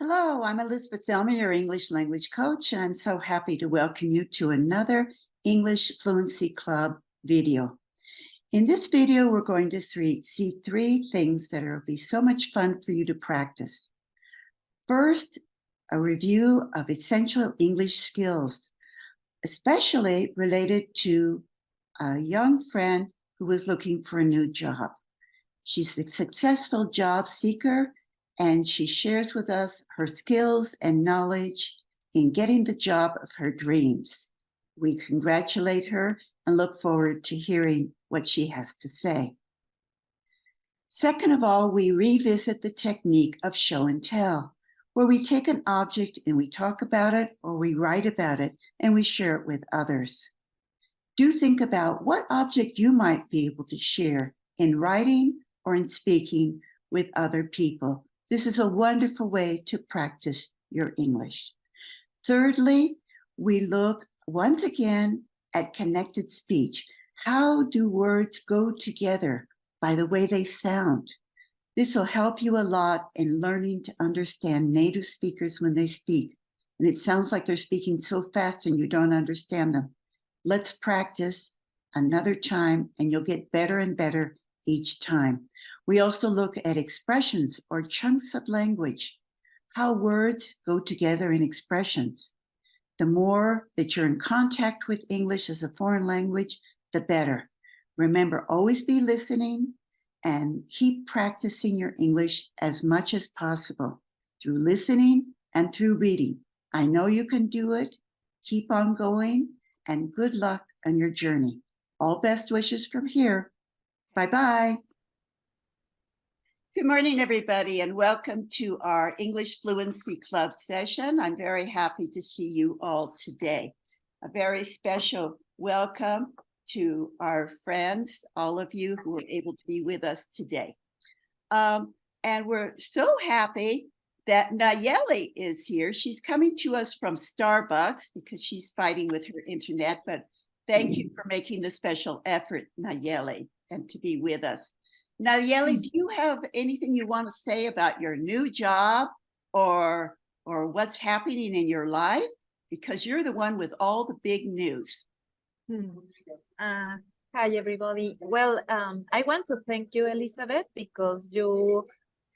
Hello, I'm Elizabeth Thelma, your English language coach, and I'm so happy to welcome you to another English Fluency Club video. In this video, we're going to see three things that will be so much fun for you to practice. First, a review of essential English skills, especially related to a young friend who was looking for a new job. She's a successful job seeker, and she shares with us her skills and knowledge in getting the job of her dreams. We congratulate her and look forward to hearing what she has to say. Second of all, we revisit the technique of show and tell, where we take an object and we talk about it, or we write about it and we share it with others. Do think about what object you might be able to share in writing or in speaking with other people. This is a wonderful way to practice your English. Thirdly, we look once again at connected speech. How do words go together by the way they sound? This will help you a lot in learning to understand native speakers when they speak. And it sounds like they're speaking so fast and you don't understand them. Let's practice another time and you'll get better and better each time. We also look at expressions or chunks of language, how words go together in expressions. The more that you're in contact with English as a foreign language, the better. Remember, always be listening and keep practicing your English as much as possible through listening and through reading. I know you can do it. Keep on going and good luck on your journey. All best wishes from here. Bye-bye. Good morning, everybody, and welcome to our English Fluency Club session. I'm very happy to see you all today. A very special welcome to our friends, all of you who are able to be with us today. And we're so happy that Nayeli is here. She's coming to us from Starbucks because she's fighting with her internet, but thank you for making the special effort, Nayeli, and to be with us. Nayeli, do you have anything you want to say about your new job or what's happening in your life? Because you're the one with all the big news. Hi, everybody. Well, I want to thank you, Elizabeth, because you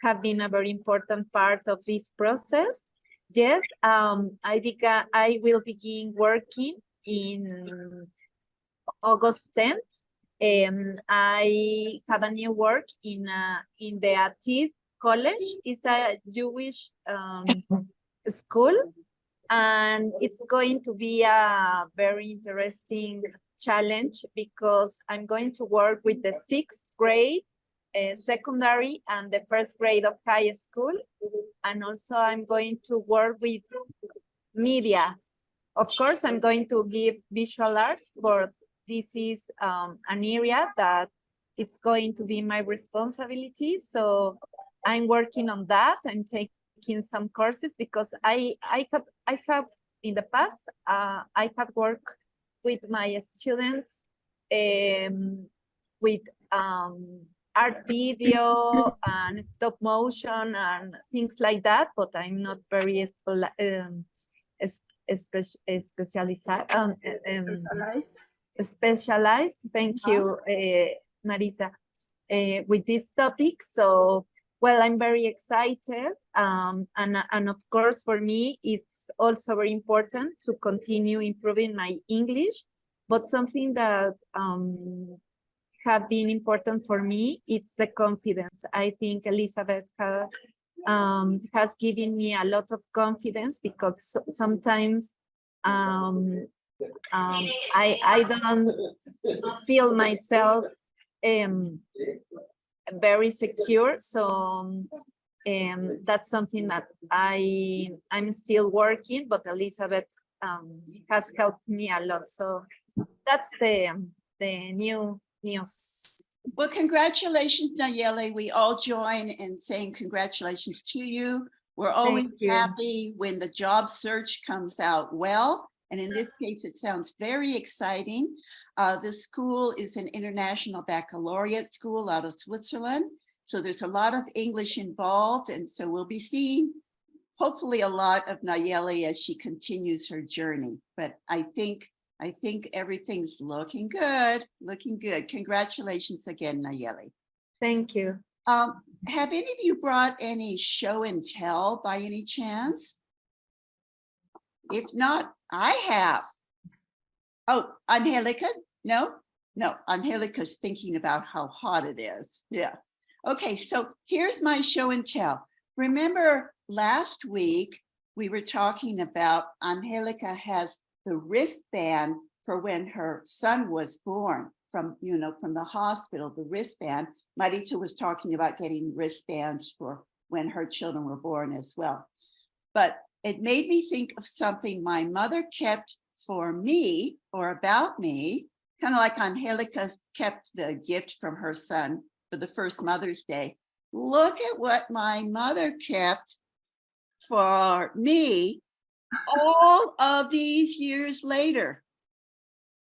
have been a very important part of this process. Yes, I will begin working in August 10th. I have a new work in the attained college. It's a Jewish school, and it's going to be a very interesting challenge because I'm going to work with the 6th grade, secondary, and the 1st grade of high school, and also I'm going to work with media. Of course, I'm going to give visual arts, but this is an area that it's going to be my responsibility. So I'm working on that. I'm taking some courses because I have in the past, I have worked with my students with art video and stop motion and things like that, but I'm not very specialized. Thank you, Marisa, with this topic. So, well, I'm very excited. And of course, for me, it's also very important to continue improving my English. But something that have been important for me, it's the confidence. I think Elizabeth has given me a lot of confidence because sometimes I don't feel myself very secure. So that's something that I'm still working, but Elizabeth has helped me a lot. So that's the new news. Well, congratulations, Nayeli. We all join in saying congratulations to you. We're always happy when the job search comes out well. And in this case, it sounds very exciting. The school is an international baccalaureate school out of Switzerland. So there's a lot of English involved. And so we'll be seeing hopefully a lot of Nayeli as she continues her journey. But I think everything's looking good, looking good. Congratulations again, Nayeli. Thank you. Have any of you brought any show and tell by any chance? If not, I have. Oh, Angelica? No, Angelica's thinking about how hot it is. Yeah. Okay, so here's my show and tell. Remember last week we were talking about Angelica has the wristband for when her son was born from the hospital, the wristband. Maritza was talking about getting wristbands for when her children were born as well. But it made me think of something my mother kept for me or about me, kind of like Angelica kept the gift from her son for the first Mother's Day. Look at what my mother kept for me all of these years later.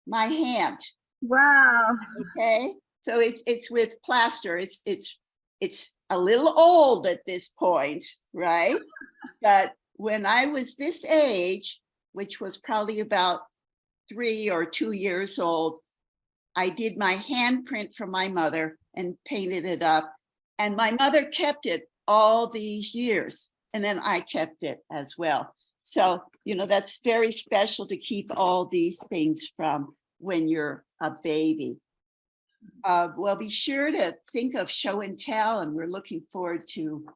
My hand. Wow. Okay, so it's with plaster. It's a little old at this point, right? But when I was this age, which was probably about 3 or 2 years old, I did my handprint from my mother and painted it up. And my mother kept it all these years. And then I kept it as well. So, that's very special to keep all these things from when you're a baby. Well, be sure to think of show and tell, and we're looking forward to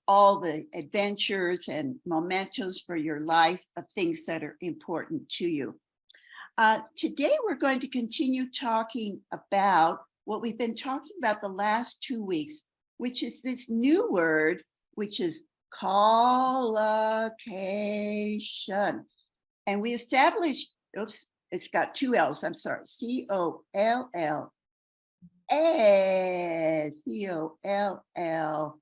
all the adventures and mementos for your life of things that are important to you. Today, we're going to continue talking about what we've been talking about the last 2 weeks, which is this new word, which is collocation. And we established, oops, it's got 2 L's, I'm sorry, C-O-L-L, C-O-L-L-O-C-A-T-I-O-N.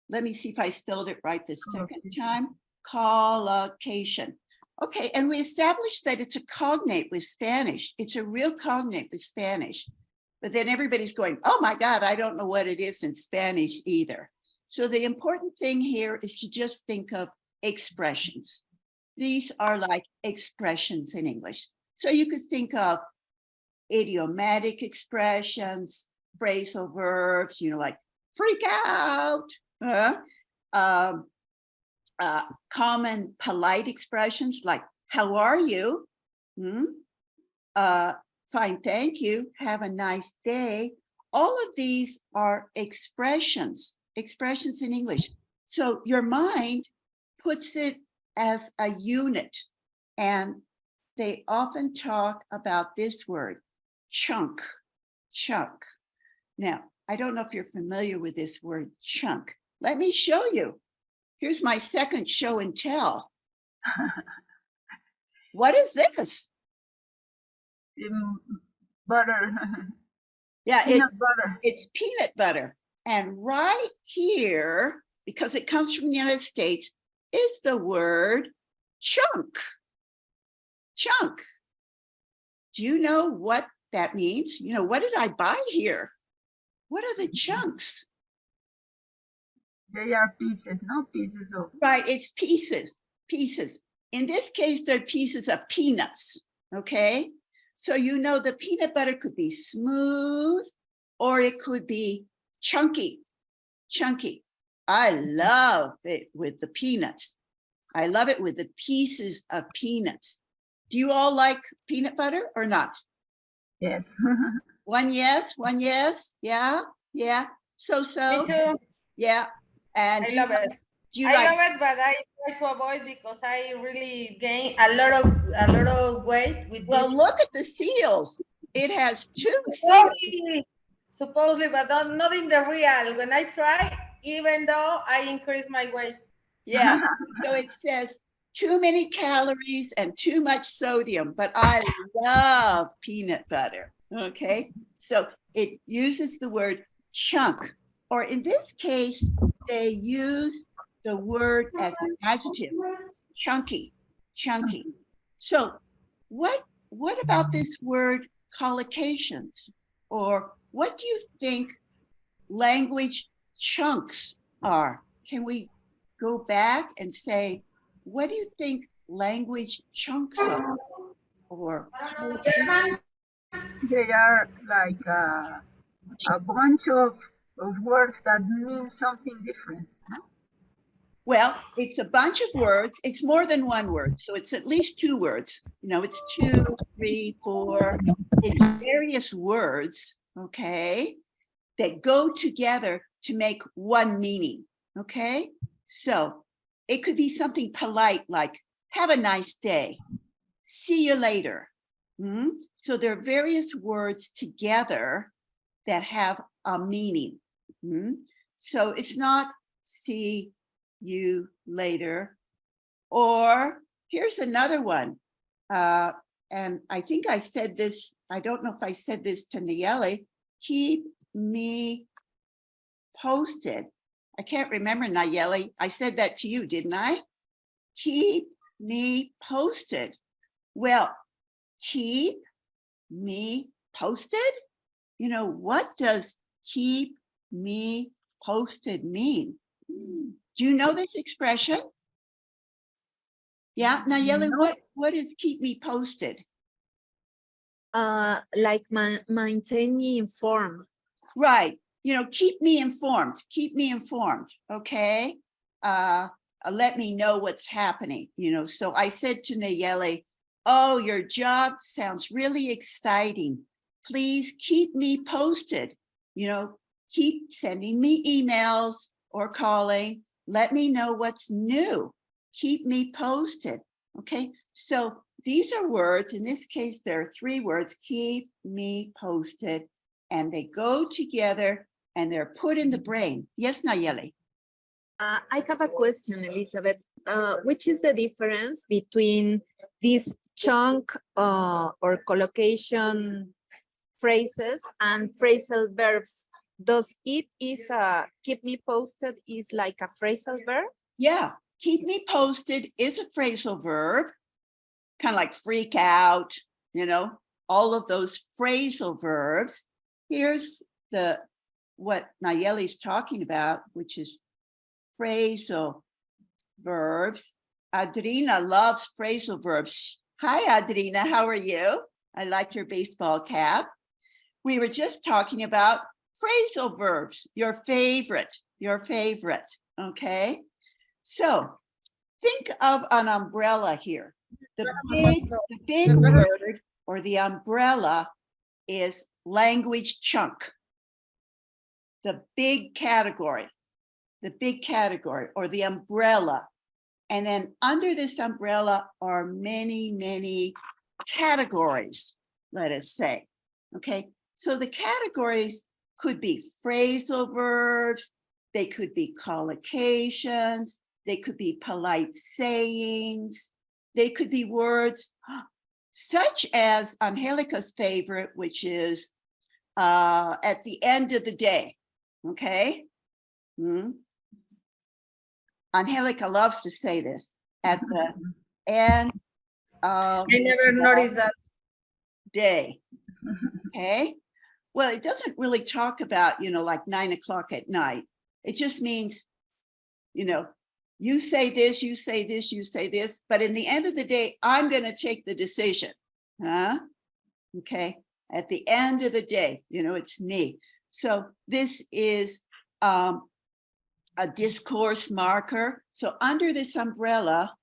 Let me see if I spelled it right this second time. Collocation. Okay, and we established that it's a cognate with Spanish. It's a real cognate with Spanish. But then everybody's going, oh my God, I don't know what it is in Spanish either. So the important thing here is to just think of expressions. These are like expressions in English. So you could think of idiomatic expressions, phrasal verbs, like freak out, common polite expressions like, how are you? Fine, thank you. Have a nice day. All of these are expressions in English. So your mind puts it as a unit, and they often talk about this word, chunk. Now, I don't know if you're familiar with this word chunk. Let me show you. Here's my second show and tell. What is this? Butter. Yeah, Peanut butter. It's peanut butter. And right here, because it comes from the United States, is the word chunk. Chunk. Do you know what that means? What did I buy here? What are the chunks? They are pieces, no pieces of. Right, it's pieces. In this case, they're pieces of peanuts, okay? So the peanut butter could be smooth or it could be chunky. I love it with the peanuts. I love it with the pieces of peanuts. Do you all like peanut butter or not? Yes. One yes. Yeah. So. Me too. Yeah. And I love it. I love it, but I try to avoid because I really gain a lot of weight with Well, this. look at the seals. It has 2 seals. Supposedly, but not in the real. When I try, even though I increase my weight. Yeah. So it says too many calories and too much sodium, but I love peanut butter. Okay. So it uses the word chunk, or in this case, they use the word as an adjective, chunky. So what about this word collocations or what do you think language chunks are? Can we go back and say, what do you think language chunks are? Or They are like a bunch of words that mean something different. No? well, it's a bunch of words. It's more than one word. So it's at least two words. You know, it's 2, 3, 4. It's various words, okay, that go together to make one meaning, okay? So it could be something polite like, have a nice day, see you later. So there are various words together that have a meaning. So it's not see you later. Or here's another one. And I think I said this, I don't know if I said this to Nayeli, keep me posted. I can't remember, Nayeli. I said that to you, didn't I? Keep me posted. Well, keep me posted? You know, what does keep me posted mean? Do you know this expression? Yeah, Nayeli, No. what is keep me posted? Like maintain me informed. Right. You know, keep me informed. Keep me informed. Okay. Let me know what's happening. You know, so I said to Nayeli, oh, your job sounds really exciting. Please keep me posted. You know, keep sending me emails or calling. Let me know what's new. Keep me posted. Okay. So these are words. In this case, there are 3 words, keep me posted. And they go together and they're put in the brain. Yes, Nayeli? I have a question, Elizabeth. Which is the difference between these chunk or collocation phrases and phrasal verbs? Does it is keep me posted is like a phrasal verb? Yeah, keep me posted is a phrasal verb, kind of like freak out, you know, all of those phrasal verbs. Here's what Nayeli's talking about, which is phrasal verbs. Adrina loves phrasal verbs. Hi, Adrina, how are you? I like your baseball cap. We were just talking about phrasal verbs, your favorite, okay? So think of an umbrella here. The big word or the umbrella is language chunk. The big category or the umbrella. And then under this umbrella are many, many categories, let us say. Okay, so the categories could be phrasal verbs, they could be collocations, they could be polite sayings, they could be words such as Angelica's favorite, which is at the end of the day. Okay. Angelica loves to say this at the end of I never noticed that. day. Okay. Well, it doesn't really talk about, you know, like 9 o'clock at night. It just means, you know, you say this, you say this, you say this, but in the end of the day, I'm going to take the decision. Huh? Okay. At the end of the day, you know, it's me. So this is a discourse marker. So under this umbrella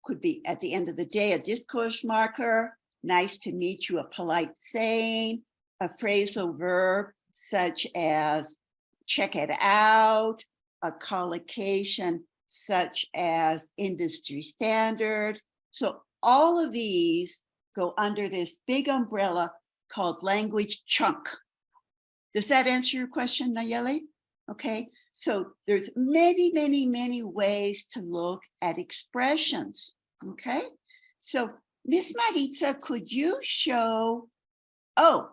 could be at the end of the day, a discourse marker, nice to meet you, a polite saying, a phrasal verb such as check it out, a collocation such as industry standard. So all of these go under this big umbrella called language chunk. Does that answer your question, Nayeli? Okay, so there's many, many, many ways to look at expressions. Okay, so Miss Maritza, could you show, Adrina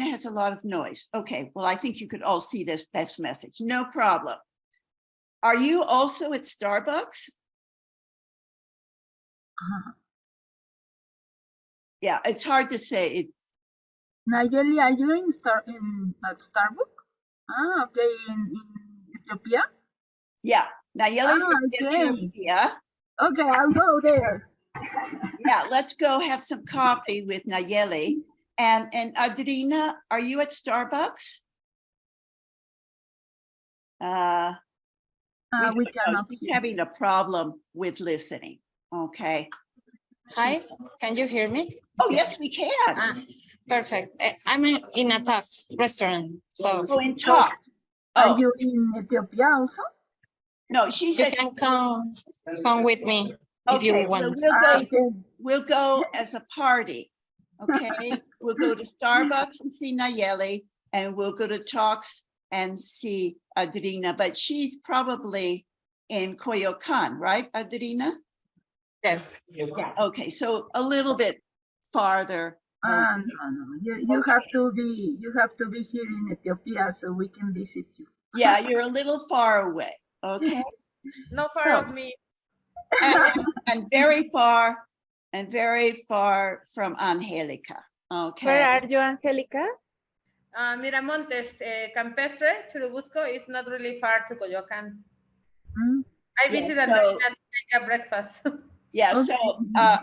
has a lot of noise. Okay, well, I think you could all see this message. No problem. Are you also at Starbucks? Yeah, it's hard to say. Nayeli, are you at Starbucks? Ah, okay, in Ethiopia? Yeah, Nayeli's in okay. Ethiopia. Okay, I'll go there. Yeah, let's go have some coffee with Nayeli. And Adrina, are you at Starbucks? We cannot She's hear. having a problem with listening. Okay. Hi, can you hear me? Oh, yes, we can. Perfect. I'm in a tax restaurant, so Oh, in talk. Are Oh, you in Ethiopia also? no, she's you at, can come with me if okay, you want. we'll go as a party. Okay, we'll go to Starbucks and see Nayeli, and we'll go to talks and see Adrina, but she's probably in Coyoacan, right, Adrina? Yes. Yeah. Okay, so a little bit farther. No. You have to be here in Ethiopia so we can visit you. Yeah, you're a little far away. Okay. No far Oh. of me. And very far from Angelica. Okay. Where are you, Angelica? Miramontes, Campestre, Churubusco is not really far to Coyoacan. Mm. I Yes, visited so- and take a breakfast. Yeah, Okay. so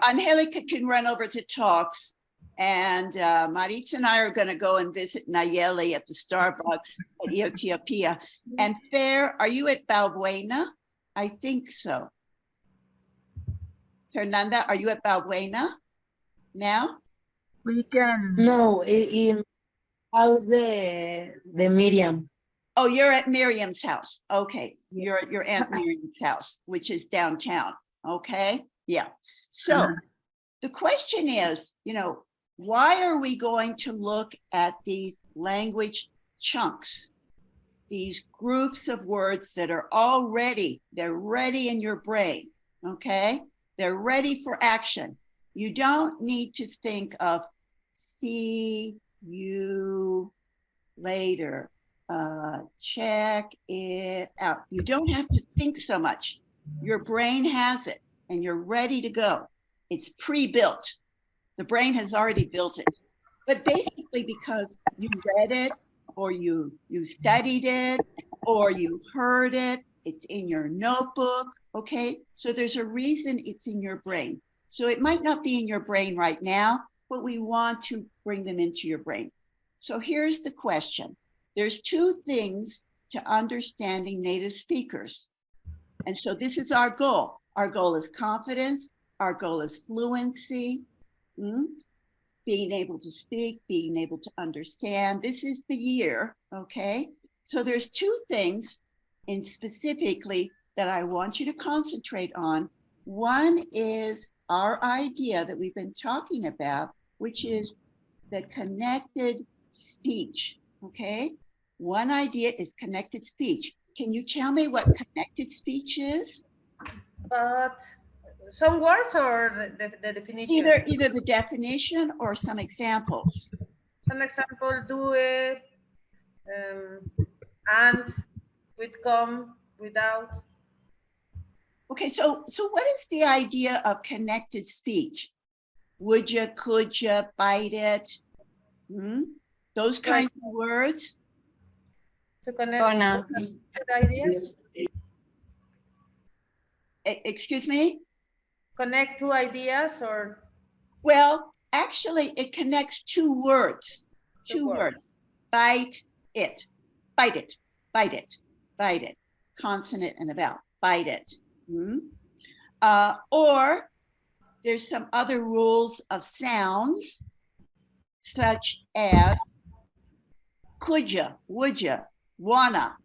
Angelica can run over to talks, and Maritza and I are going to go and visit Nayeli at the Starbucks at Ethiopia. And Fair, are you at Balbuena? I think so. Fernanda, are you at Balbuena now? We can. No, in house de Miriam. Oh, you're at Miriam's house. Okay, you're at your Aunt Miriam's house, which is downtown. Okay, yeah. So the question is, why are we going to look at these language chunks, these groups of words that are they're ready in your brain, okay? They're ready for action. You don't need to think of see you later, check it out. You don't have to think so much. Your brain has it and you're ready to go. It's pre-built. The brain has already built it. But basically because you read it or you studied it or you heard it, it's in your notebook, okay? So there's a reason it's in your brain. So it might not be in your brain right now, but we want to bring them into your brain. So here's the question. There's two things to understanding native speakers. And so this is our goal. Our goal is confidence. Our goal is fluency, being able to speak, being able to understand. This is the year, okay? So there's two things in specifically that I want you to concentrate on. One is our idea that we've been talking about, which is the connected speech, okay? One idea is connected speech. Can you tell me what connected speech is? But some words or the definition? Either the definition or some examples. Some example, do it, and, with, come, without. Okay, so what is the idea of connected speech? Would you, could you, bite it? Those kinds of words? To connect Gonna. with ideas. Excuse me? Connect two ideas or Well, actually, it connects two words. Two words. Bite it. Bite it. Bite it. Bite it. Consonant and a vowel. Bite it. Or there's some other rules of sounds, such as could ya, would ya, wanna.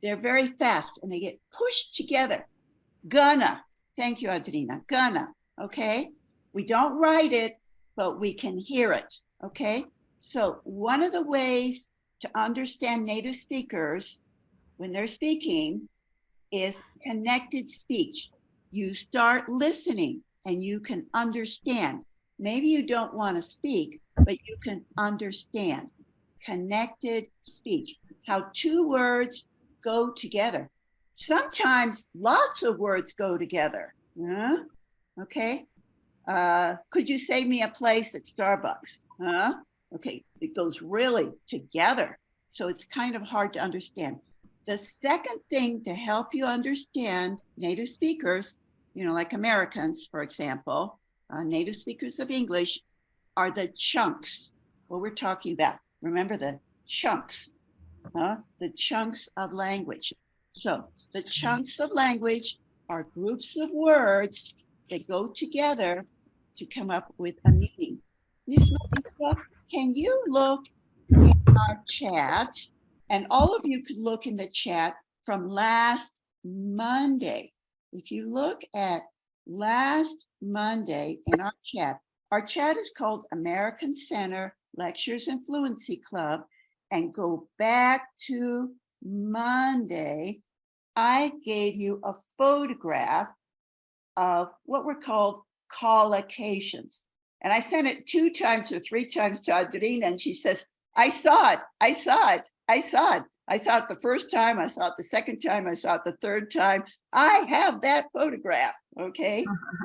They're very fast and they get pushed together. Gonna. Thank you, Adrina. Gonna. Okay. We don't write it, but we can hear it. Okay. So one of the ways to understand native speakers when they're speaking is connected speech. You start listening and you can understand. Maybe you don't want to speak, but you can understand. Connected speech, how two words go together. Sometimes lots of words go together. Okay. Could you save me a place at Starbucks? Okay, it goes really together. So it's kind of hard to understand. The second thing to help you understand native speakers, you know, like Americans, for example, native speakers of English, are the chunks. What we're talking about. Remember the chunks, the chunks of language. So the chunks of language are groups of words that go together to come up with a meaning. Miss Maritza, can you look in our chat? And all of you could look in the chat from last Monday. If you look at last Monday in our chat is called American Center Lectures and Fluency Club. And go back to Monday, I gave you a photograph of what were called collocations. And I sent it 2 times or 3 times to Adrina, and she says, I saw it, I saw it, I saw it. I saw it the first time, I saw it the second time, I saw it the third time. I have that photograph, okay?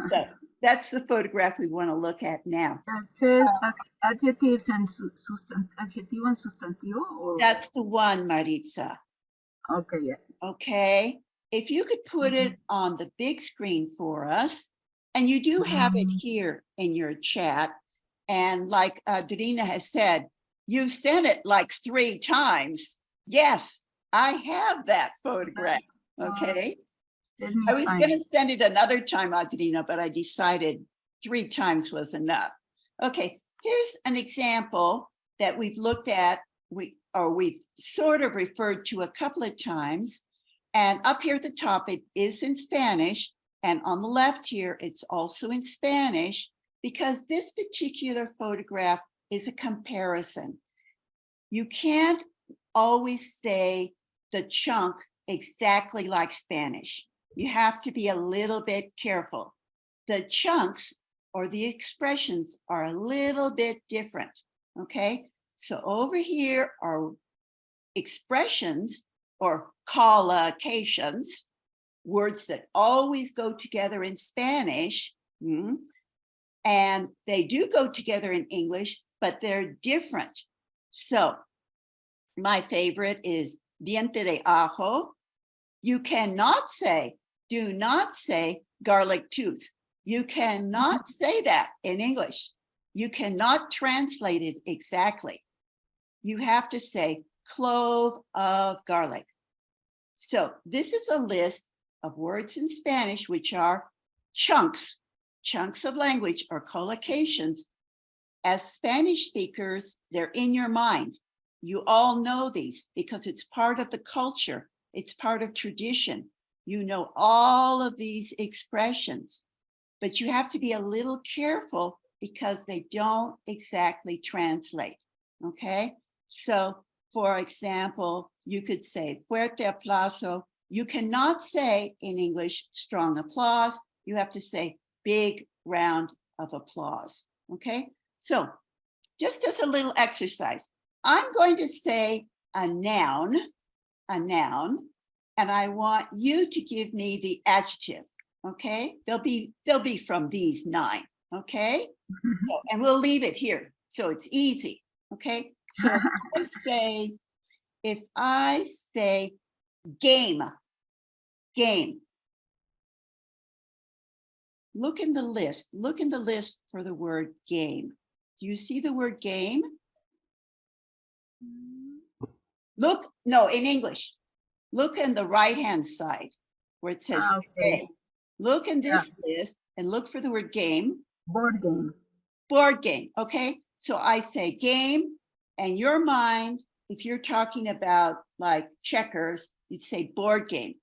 So that's the photograph we want to look at now. That says adjectives and adjetivo and sustantivo? Or? That's the one, Maritza. Okay, yeah. Okay, if you could put it on the big screen for us, and you do have it here in your chat, and like Darina has said, you've sent it like 3 times. Yes, I have that photograph, okay? I was gonna send it another time, Adrina, but I decided 3 times was enough. Okay, here's an example that we've looked at, we've sort of referred to a couple of times. And up here at the top, it is in Spanish. And on the left here, it's also in Spanish, because this particular photograph is a comparison. You can't always say the chunk exactly like Spanish. You have to be a little bit careful. The chunks or the expressions are a little bit different, okay? So over here are expressions or collocations, words that always go together in Spanish, and they do go together in English, but they're different. So my favorite is diente de ajo. You cannot say, do not say garlic tooth. You cannot say that in English. You cannot translate it exactly. You have to say clove of garlic. So this is a list of words in Spanish, which are chunks of language or collocations. As Spanish speakers, they're in your mind. You all know these because it's part of the culture. It's part of tradition. You know all of these expressions, but you have to be a little careful because they don't exactly translate, okay? So for example, you could say fuerte aplauso. You cannot say in English strong applause. You have to say big round of applause, okay? So just as a little exercise, I'm going to say a noun, and I want you to give me the adjective, okay? They'll be from these 9, okay? So, and we'll leave it here, so it's easy, okay? So if I say game, look in the list for the word game. Do you see the word game? Look, no, in English, look in the right-hand side where it says game. Look in this list and look for the word game. Board game. Board game, okay? So I say game, and your mind, if you're talking about like checkers, you'd say board game.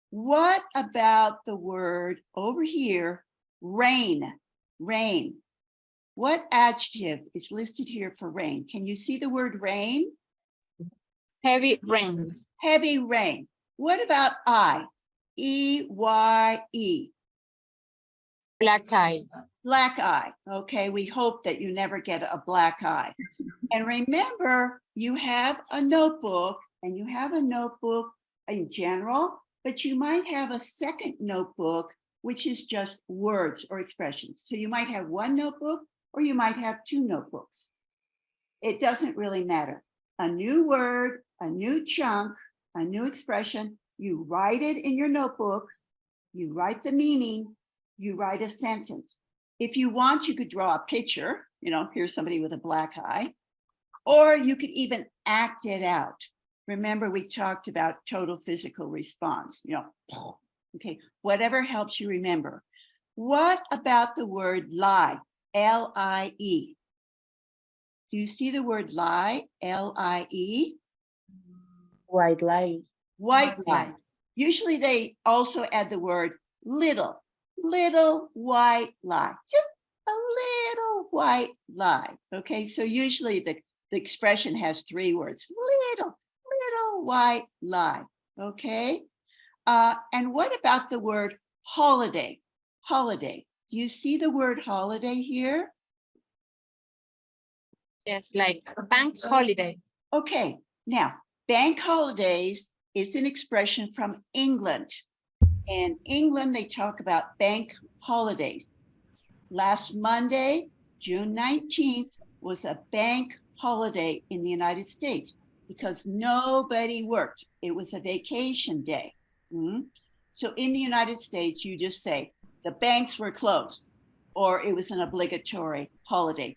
What about the word over here, rain? Rain. What adjective is listed here for rain? Can you see the word rain? Heavy rain. Heavy rain. What about eye? E-Y-E. Black eye. Black eye. Okay, we hope that you never get a black eye. And remember, you have a notebook, and you have a notebook in general, but you might have a second notebook, which is just words or expressions. So you might have 1 notebook, or you might have 2 notebooks. it doesn't really matter. A new word, a new chunk, a new expression, you write it in your notebook, you write the meaning, you write a sentence. If you want, you could draw a picture, you know, here's somebody with a black eye, or you could even act it out. Remember, we talked about total physical response, you know, okay, whatever helps you remember. What about the word lie, L-I-E? Do you see the word lie, L-I-E? White lie. White lie. Usually they also add the word little white lie, just a little white lie. Okay, so usually the expression has 3 words, little white lie. Okay, and what about the word holiday? Holiday. Do you see the word holiday here? Yes, like a bank holiday. Okay, now bank holidays is an expression from England. In England, they talk about bank holidays. Last Monday, June 19th, was a bank holiday in the United States because nobody worked. It was a vacation day. So in the United States, you just say the banks were closed or it was an obligatory holiday.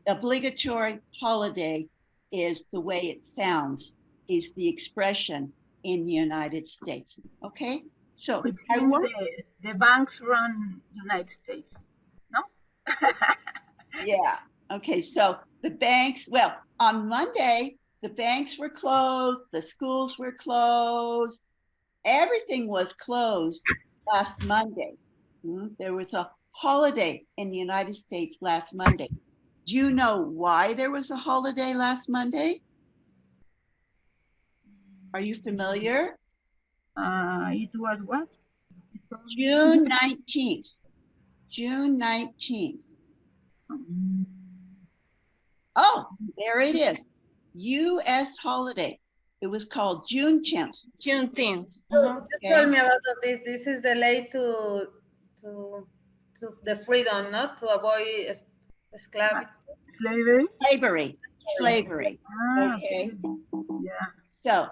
Obligatory holiday is the way it sounds, is the expression in the United States. Okay, so Which means the banks run United States, no? Yeah, okay, so the banks, well, on Monday, the banks were closed, the schools were closed, everything was closed last Monday. There was a holiday in the United States last Monday. Do you know why there was a holiday last Monday? Are you familiar? It was what? June 19th. June 19th. Oh, there it is. U.S. holiday. It was called Juneteenth. Juneteenth. You told me about this. This is the late to the freedom, not to avoid slavery. Slavery? Slavery. Okay. Yeah. So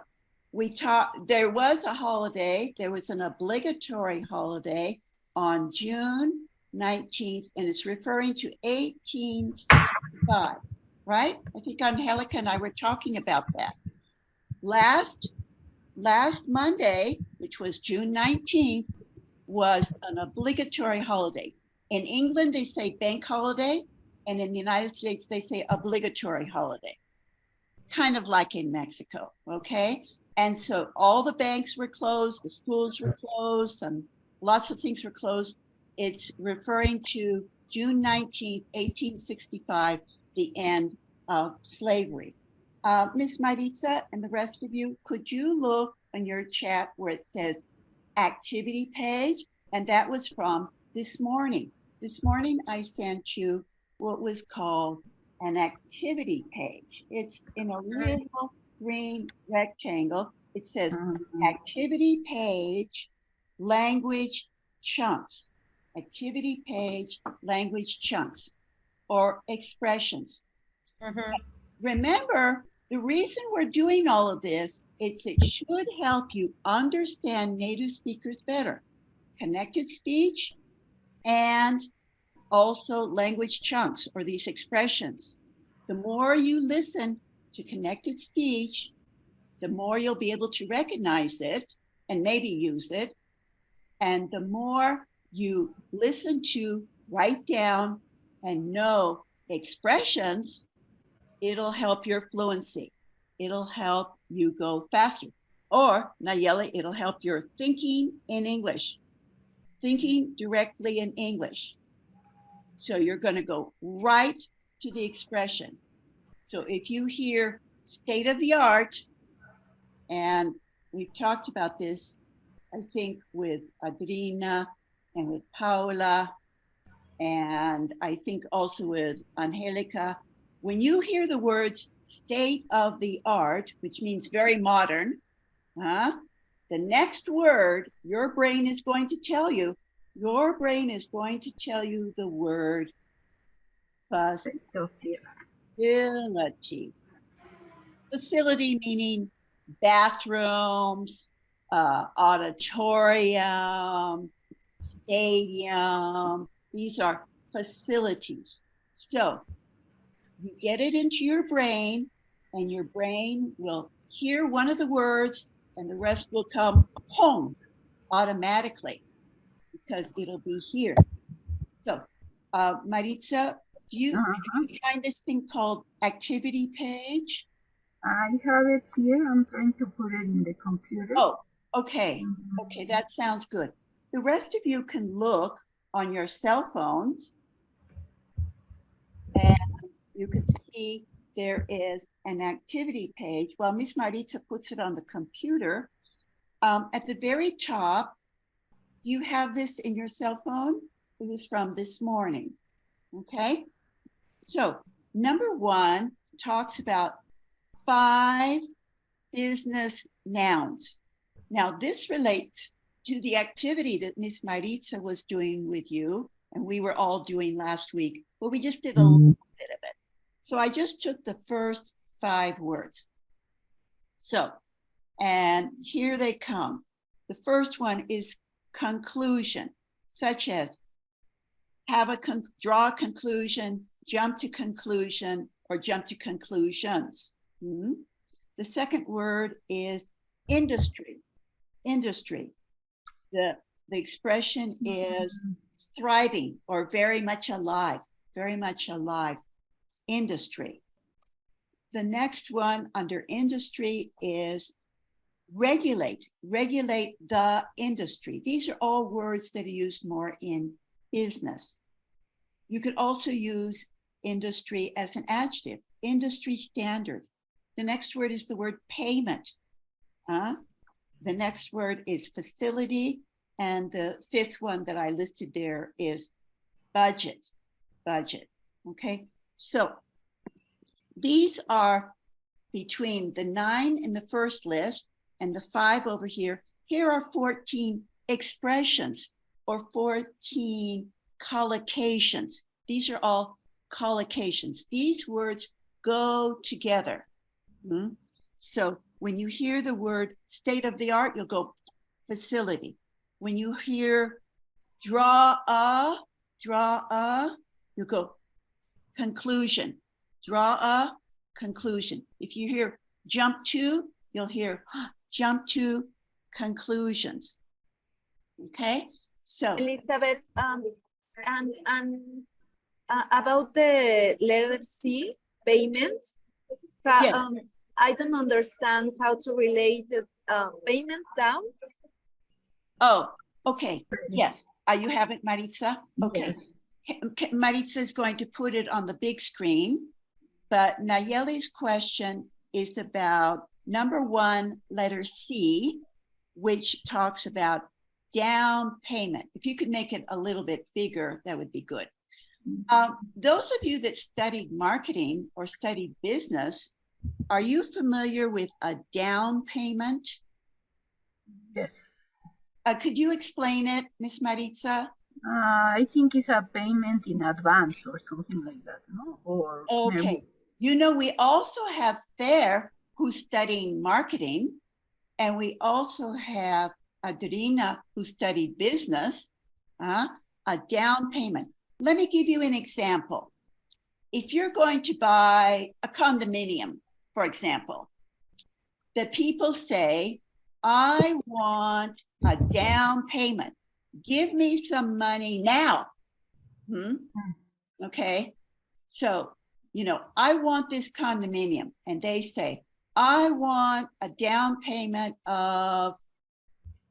there was a holiday, there was an obligatory holiday on June 19th, and it's referring to 1865, right? I think Angelica and I were talking about that. Last Monday, which was June 19th, was an obligatory holiday. In England, they say bank holiday, and in the United States, they say obligatory holiday, kind of like in Mexico, okay? And so all the banks were closed, the schools were closed, and lots of things were closed. It's referring to June 19th, 1865, the end of slavery. Ms. Maritza and the rest of you, could you look on your chat where it says activity page? And that was from this morning. This morning, I sent you what was called an activity page. It's in a little green rectangle. It says activity page, language chunks. Activity page, language chunks, or expressions. Remember, the reason we're doing all of this is it should help you understand native speakers better. Connected speech and also language chunks, or these expressions. The more you listen to connected speech, the more you'll be able to recognize it and maybe use it. And the more you listen to, write down, and know expressions, it'll help your fluency. It'll help you go faster. Or, Nayeli, it'll help your thinking in English, thinking directly in English. So you're going to go right to the expression. So if you hear state of the art, and we've talked about this, I think with Adrina and with Paula, and I think also with Angelica, when you hear the words state of the art, which means very modern, the next word your brain is going to tell you, the word State of the art. Facility. Facility meaning bathrooms, auditorium, stadium. These are facilities. So you get it into your brain, and your brain will hear one of the words, and the rest will come home automatically because it'll be here. So, Maritza, do you find this thing called activity page? I have it here. I'm trying to put it in the computer. Oh, okay. Okay, that sounds good. The rest of you can look on your cell phones, and you can see there is an activity page. Well, Miss Maritza puts it on the computer. At the very top, you have this in your cell phone. It was from this morning. Okay. So number 1 talks about 5 business nouns. Now this relates to the activity that Miss Maritza was doing with you, and we were all doing last week, but we just did a little bit of it. So I just took the first 5 words. So, and here they come. The first one is conclusion, such as draw a conclusion, jump to conclusion, or jump to conclusions. The second word is industry. Industry. The expression is thriving or very much alive, very much alive. Industry. The next one under industry is regulate, regulate the industry. These are all words that are used more in business. You could also use industry as an adjective, industry standard. The next word is the word payment. The next word is facility. And the 5th one that I listed there is budget, budget. Okay, so these are between the 9 in the first list and the 5 over here. Here are 14 expressions or 14 collocations. These are all collocations. These words go together. So when you hear the word state of the art, you'll go facility. When you hear draw a, you go conclusion. Draw a conclusion. If you hear jump to, you'll hear jump to conclusions. Okay, so Elizabeth, about the letter C, payment. Yes. I don't understand how to relate payment down. Oh, okay. Yes. You have it, Maritza? Okay. Yes. Maritza is going to put it on the big screen, but Nayeli's question is about number 1, letter C, which talks about down payment. If you could make it a little bit bigger, that would be good. Those of you that studied marketing or studied business, are you familiar with a down payment? Yes. Could you explain it, Miss Maritza? I think it's a payment in advance or something like that, no? Or okay. You know, we also have Fair, who's studying marketing, and we also have Adrina, who studied business, a down payment. Let me give you an example. If you're going to buy a condominium, for example, the people say, I want a down payment. Give me some money now. Okay. So, you know, I want this condominium, and they say, I want a down payment of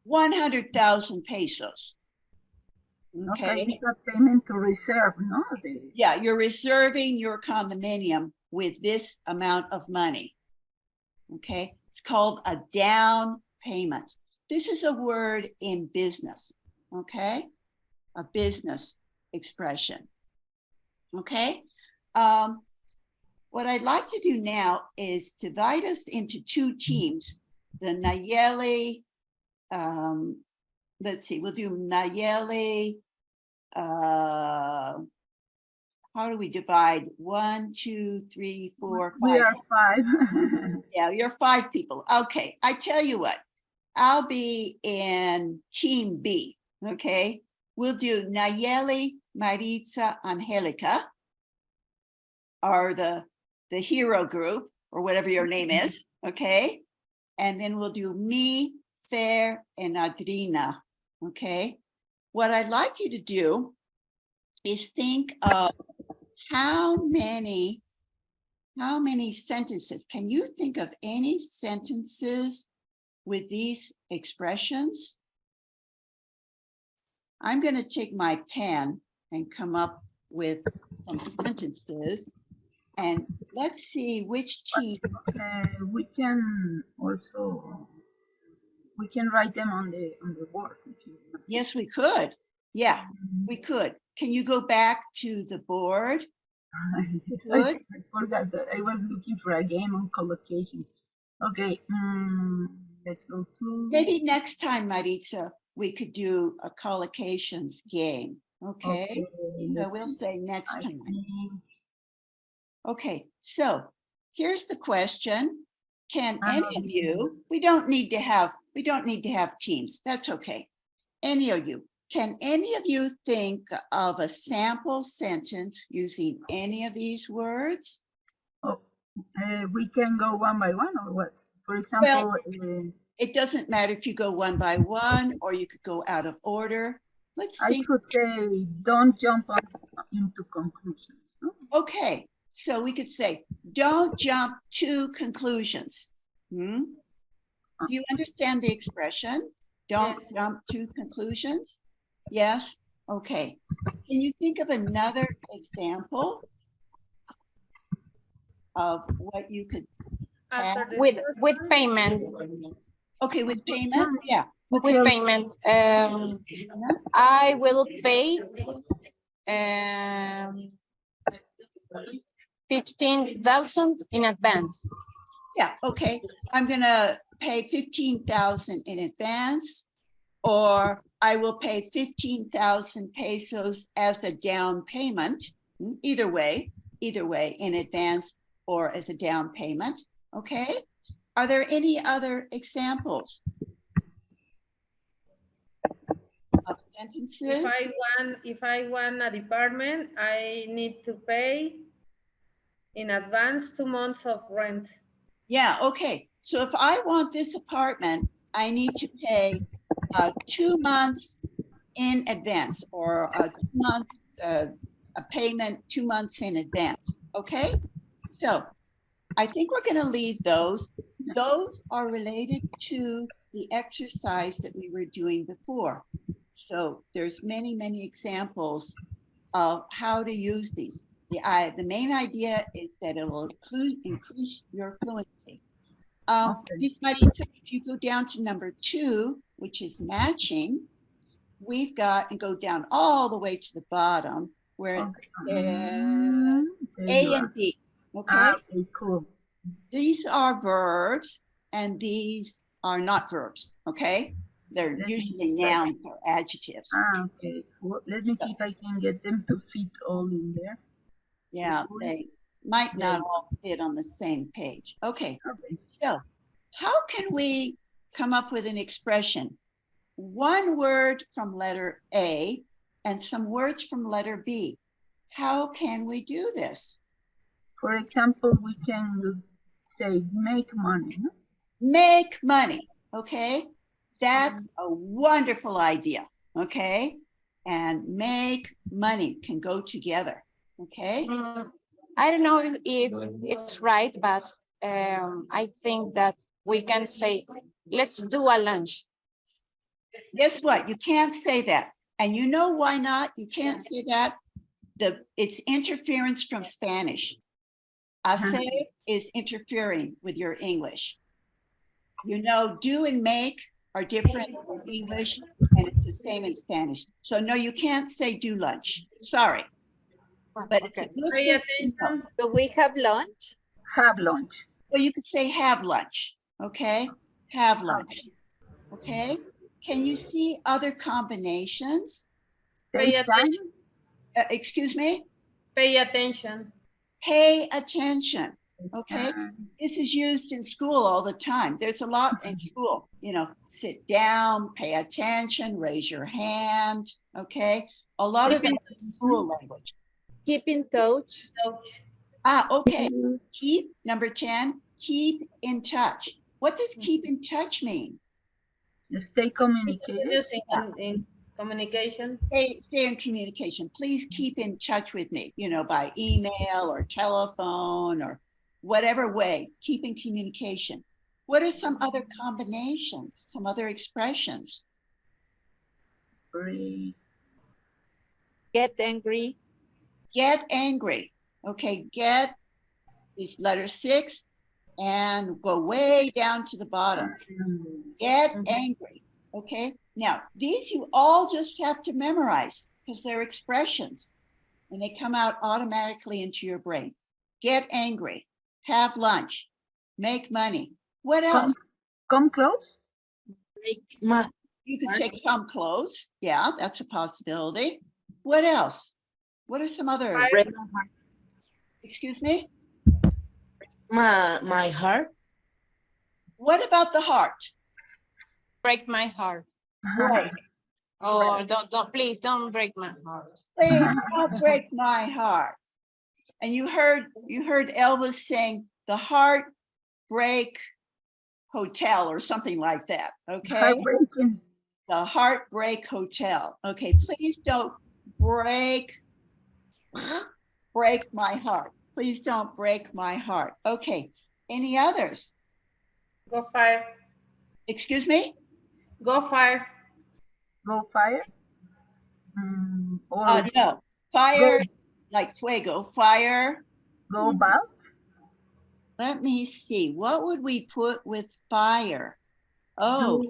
100,000 pesos. Okay. It's a payment to reserve, no? Yeah, you're reserving your condominium with this amount of money. Okay. It's called a down payment. This is a word in business. Okay. A business expression. Okay. What I'd like to do now is divide us into 2 teams. The Nayeli, let's see, we'll do Nayeli, how do we divide? 1, 2, 3, 4, 5. We are 5. Yeah, you're 5 people. Okay, I tell you what, I'll be in team B, okay? We'll do Nayeli, Maritza, Angelica, or the hero group, or whatever your name is, okay? And then we'll do me, Fer, and Adrina, okay? What I'd like you to do is think of how many sentences. Can you think of any sentences with these expressions? I'm going to take my pen and come up with some sentences, and let's see which team. We can also write them on the board if you want. Yes, we could. Yeah, we could. Can you go back to the board? Yes, Good. I forgot that I was looking for a game on collocations. Okay, let's go to. Maybe next time, Maritza, we could do a collocations game. Okay. So we'll say next I time. think Okay, so here's the question. Can I any know of this you, we don't need to have teams. That's okay. Any of you, can any of you think of a sample sentence using any of these words? we can go one by one, or what? For example, It doesn't matter if you go one by one or you could go out of order. Let's I think. could say, don't jump into conclusions. No? Okay, so we could say, don't jump to conclusions. Do you understand the expression? Don't jump to conclusions? Yes? Okay. Can you think of another example of what you could After the With first payment. Okay, with payment? Yeah. With payment. I will pay 15,000 in advance. Yeah, okay. I'm gonna pay 15,000 in advance, or I will pay 15,000 pesos as a down payment. Either way, in advance or as a down payment. Okay. Are there any other examples of sentences? If I want a department, I need to pay in advance 2 months of rent. Yeah, okay. So if I want this apartment, I need to pay 2 months in advance, or a 2 months, a payment 2 months in advance. Okay. So I think we're going to leave those. Those are related to the exercise that we were doing before. So there's many examples of how to use these. The main idea is that it will increase your fluency. Miss Maritza, if you go down to number 2, which is matching, we've got, and go down all the way to the bottom where A and B. Okay. Okay, cool. These are verbs and these are not verbs. Okay. They're usually nouns or adjectives. Okay. Well, let me see if I can get them to fit all in there. Yeah, they might not all fit on the same page. Okay. So how can we come up with an expression? One word from letter A and some words from letter B. How can we do this? For example, we can say make money. No? Make money, okay? That's a wonderful idea, okay? And make money can go together, okay? I don't know if it's right, but I think that we can say, let's do a lunch. Guess what? You can't say that. And you know why not? You can't say that. It's interference from Spanish. Hacer is interfering with your English. You know, do and make are different in English, and it's the same in Spanish. So no, you can't say do lunch. Sorry. But it's a good thing. Do we have lunch? Have lunch. Well, you could say have lunch, okay? Have lunch, okay? Can you see other combinations? Take time. Excuse me? Pay attention. Pay attention. Okay. Ah, This is used in school all the time. There's a lot in school, you know, sit down, pay attention, raise your hand. Okay. A lot of pay that is school language. Keep in touch. Touch. Okay. attention. Keep, number 10, keep in touch. What does keep in touch mean? Stay communicated. Using in communication. Stay in communication. Please keep in touch with me, you know, by email or telephone or whatever way. Keep in communication. What are some other combinations, some other expressions? Break. Get angry. Get angry. Okay, get is letter 6 and go way down to the bottom. Get angry. Okay, now these you all just have to memorize because they're expressions and they come out automatically into your brain. Get angry, have lunch, make money. What else? Come close. You could say come close. Yeah, that's a possibility. What else? What are some other? Excuse me? My heart. What about the heart? Break my heart. Right. Oh, please don't break my heart. Please don't break my heart. And you heard Elvis saying the Heartbreak Hotel or something like that. Okay. Heartbreaking. The Heartbreak Hotel. Okay, please don't break my heart. Please don't break my heart. Okay, any others? Go fire. Excuse me? Go fire. Go fire. Or No, fire, like fuego, fire. go bald. Let me see, what would we put with fire? Oh,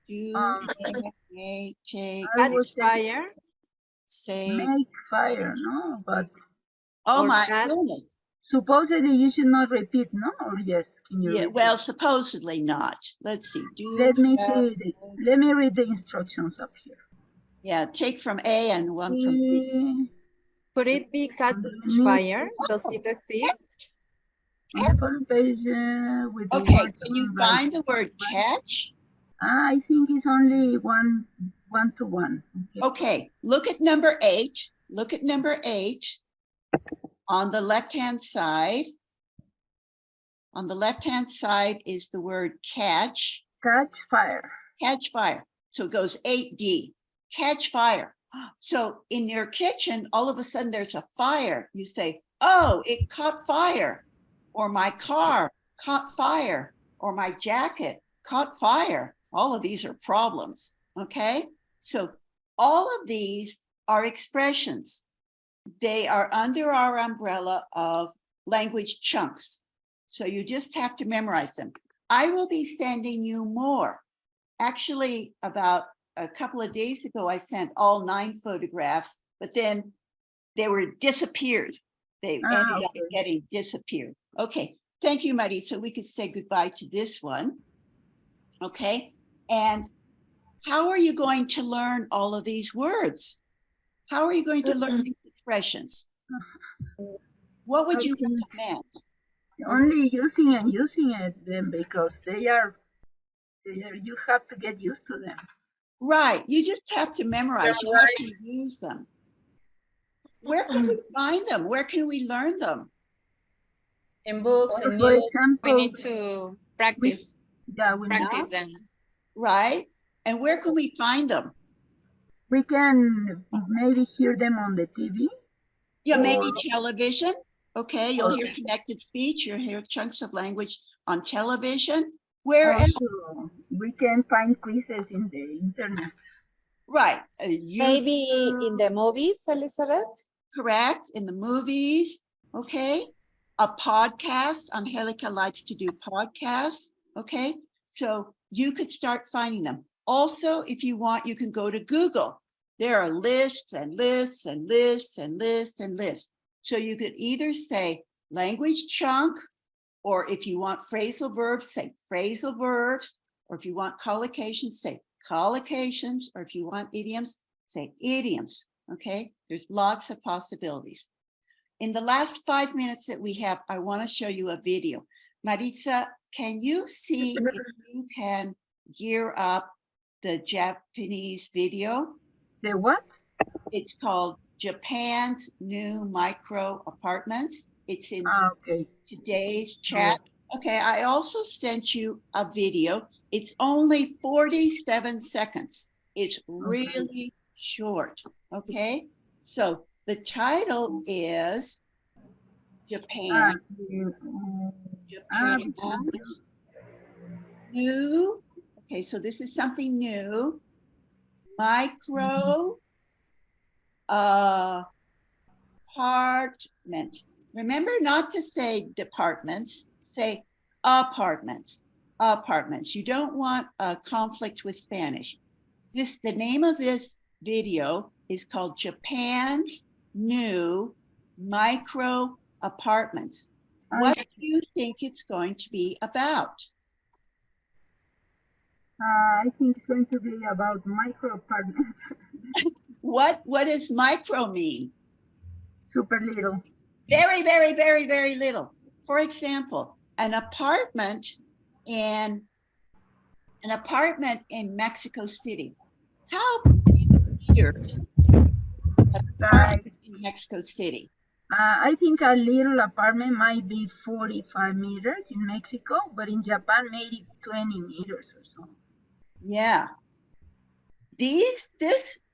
take, I would Catch say fire. say, make fire, no? But oh or my catch. goodness. supposedly you should not repeat, no? Or yes, can you Yeah, repeat? well, supposedly not. Let's see. Let me see. Let me read the instructions up here. Yeah, take from A and one from B. Could it be catch Underneath fire? this- Does it exist? On the following page with the Okay, words can you on right. find the word catch? I think it's only one to one. Okay. Okay, look at number 8. Look at number 8 on the left-hand side. On the left-hand side is the word catch. Catch fire. Catch fire. So it goes 8D. Catch fire. So in your kitchen, all of a sudden there's a fire. You say, oh, it caught fire. Or my car caught fire. Or my jacket caught fire. All of these are problems. Okay. So all of these are expressions. They are under our umbrella of language chunks. So you just have to memorize them. I will be sending you more. Actually, about a couple of days ago, I sent all 9 photographs, but then they were disappeared. They ended up getting disappeared. Okay, thank you, Marie. So we could say goodbye to this one. Okay, and how are you going to learn all of these words? How are you going to learn these expressions? What would you recommend? Only using it then because they are you have to get used to them. Right, you just have to memorize, you have to use them. Where can we find them? Where can we learn them? In books, Or in for news. example, We need to practice. we Practice them. Right, and where can we find them? we can maybe hear them on the TV. Yeah, maybe Or- television. Okay, you'll hear or- connected speech, you'll hear chunks of language on television. Where else? Also, we can find quizzes in the internet. Right, Maybe in the movies, Elizabeth? correct, in the movies, okay? A podcast, Angelica likes to do podcasts, okay? So you could start finding them. Also, if you want, you can go to Google. There are lists and lists and lists and lists and lists. So you could either say language chunk, or if you want phrasal verbs, say phrasal verbs, or if you want collocations, say collocations, or if you want idioms, say idioms, okay? There's lots of possibilities. in the last 5 minutes that we have, I want to show you a video. Maritza, can you see if you can gear up the Japanese video? The what? It's called Japan's New Micro Apartments. It's in Okay. today's chat. Okay, I also sent you a video. It's only 47 seconds. It's really short, okay? So the title is Japan. Japan New. Okay, so this is something new. Micro apartment. Remember not to say departments, say apartments. Apartments. You don't want a conflict with Spanish. The name of this video is called Japan's New Micro Apartments. What do you think it's going to be about? I think it's going to be about micro apartments. What does micro mean? Super little. Very, very, very, very little. For example, an apartment in Mexico City. How many meters in Mexico City? I think a little apartment might be 45 meters in Mexico, but in Japan, maybe 20 meters or so. Yeah. This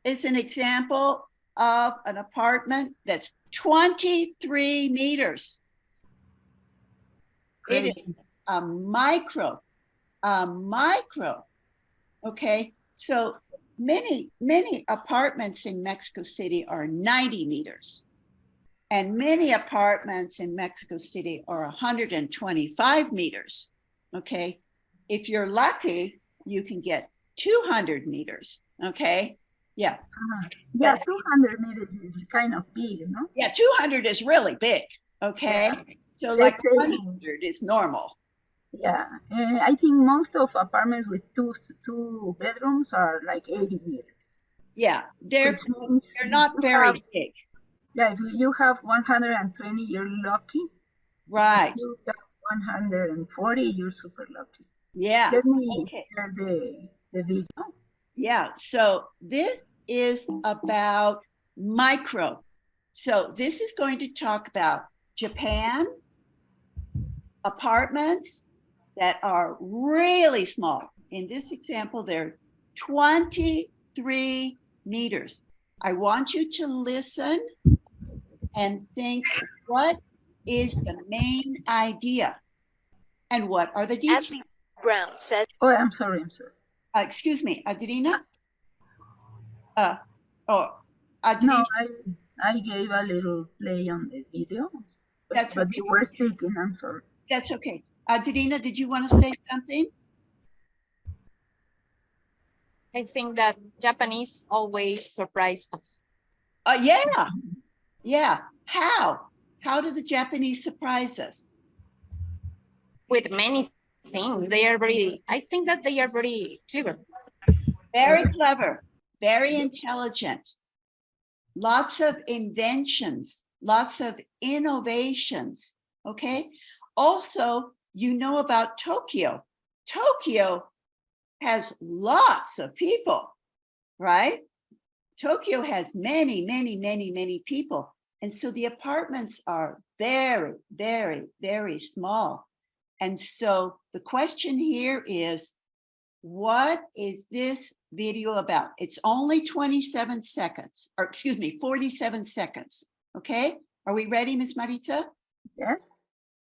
is an example of an apartment that's 23 meters. Crazy. It is a micro. Okay, so many apartments in Mexico City are 90 meters. And many apartments in Mexico City are 125 meters. Okay, if you're lucky, you can get 200 meters. Okay, yeah. Yeah, 200 meters is kind of big, no? Yeah, 200 is really big. Okay, yeah. So like 100 is normal. Yeah, I think most of apartments with two bedrooms are like 80 meters. Yeah, they're not very big. Yeah, if you have 120, you're lucky. Right. If you have 140, you're super lucky. Yeah. Let me share the video. Yeah, so this is about micro. So this is going to talk about Japan, apartments that are really small. In this example, they're 23 meters. I want you to listen and think, what is the main idea? And what are the details? Anthony Brown said, oh, I'm sorry. Excuse me, Adrina? Adrina? No, I gave a little play on the video, but you were speaking, I'm sorry. That's okay. Adrina, did you want to say something? I think that Japanese always surprise us. Yeah. How do the Japanese surprise us? With many things. I think that they are very clever. Very clever, very intelligent. Lots of inventions, lots of innovations, okay? Also, you know about Tokyo. Tokyo has lots of people, right? Tokyo has many people. And so the apartments are very, very, very small. And so the question here is, what is this video about? It's only 47 seconds, or excuse me, 47 seconds. Okay, are we ready, Ms. Maritza? Yes.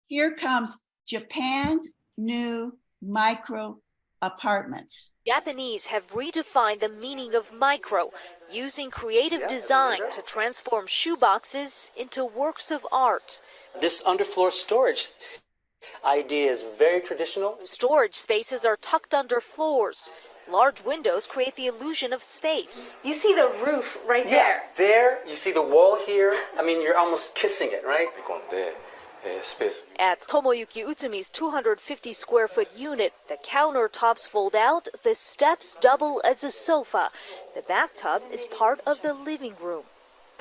Here comes Japan's new micro apartments. Japanese have redefined the meaning of micro, using creative design to transform shoeboxes into works of art. This underfloor storage idea is very traditional. Storage spaces are tucked under floors. Large windows create the illusion of space. You see the roof right there. There, you see the wall here. I mean, you're almost kissing it, right? At Tomoyuki Utsumi's 250 square foot unit, the countertops fold out, the steps double as a sofa. The bathtub is part of the living room.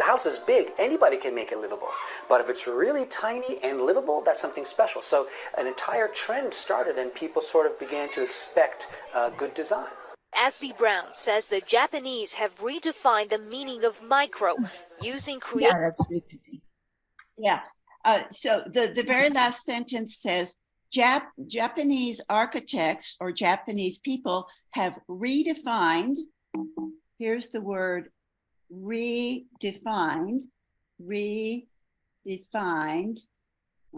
the house is big, anybody can make it livable. But if it's really tiny and livable, that's something special. So an entire trend started and people sort of began to expect good design. Asby Brown says the Japanese have redefined the meaning of micro using creative. Yeah, that's pretty. Yeah. So the very last sentence says, Japanese architects or Japanese people have redefined, here's the word, redefined,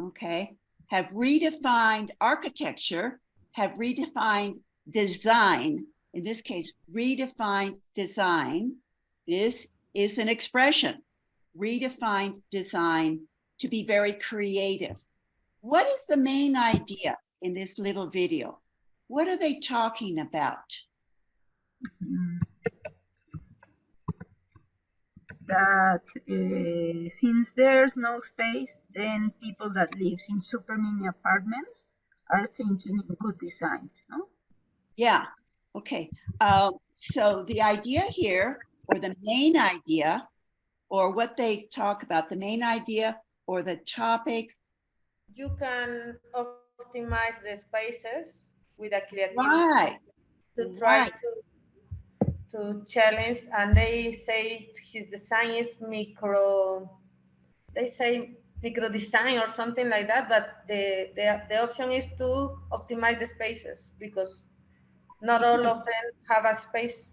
okay, have redefined architecture, have redefined design, in this case, redefined design. This is an expression, redefined design, to be very creative. What is the main idea in this little video? What are they talking about? That since there's no space, then people that lives in super mini apartments are thinking in good designs, no? Yeah, okay. So the idea here, or the main idea, or what they talk about, the main idea or the topic. You can optimize the spaces with a creativity Right. to try to challenge, and they say his design is they say micro design or something like that, but the option is to optimize the spaces because not all of them have a space.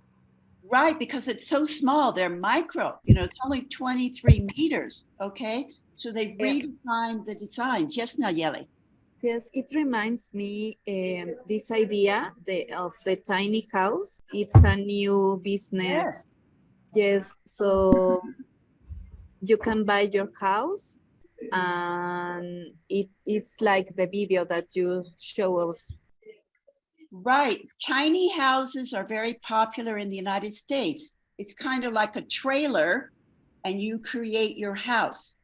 Right, because it's so small, they're micro, you know, it's only 23 meters, okay? So they've redefined the design. Yes, Nayeli. Yes, it reminds me this idea of the tiny house. It's a new business. Yes, so you can buy your house and it's like the video that you show us. Right, tiny houses are very popular in the United States. It's kind of like a trailer and you create your house.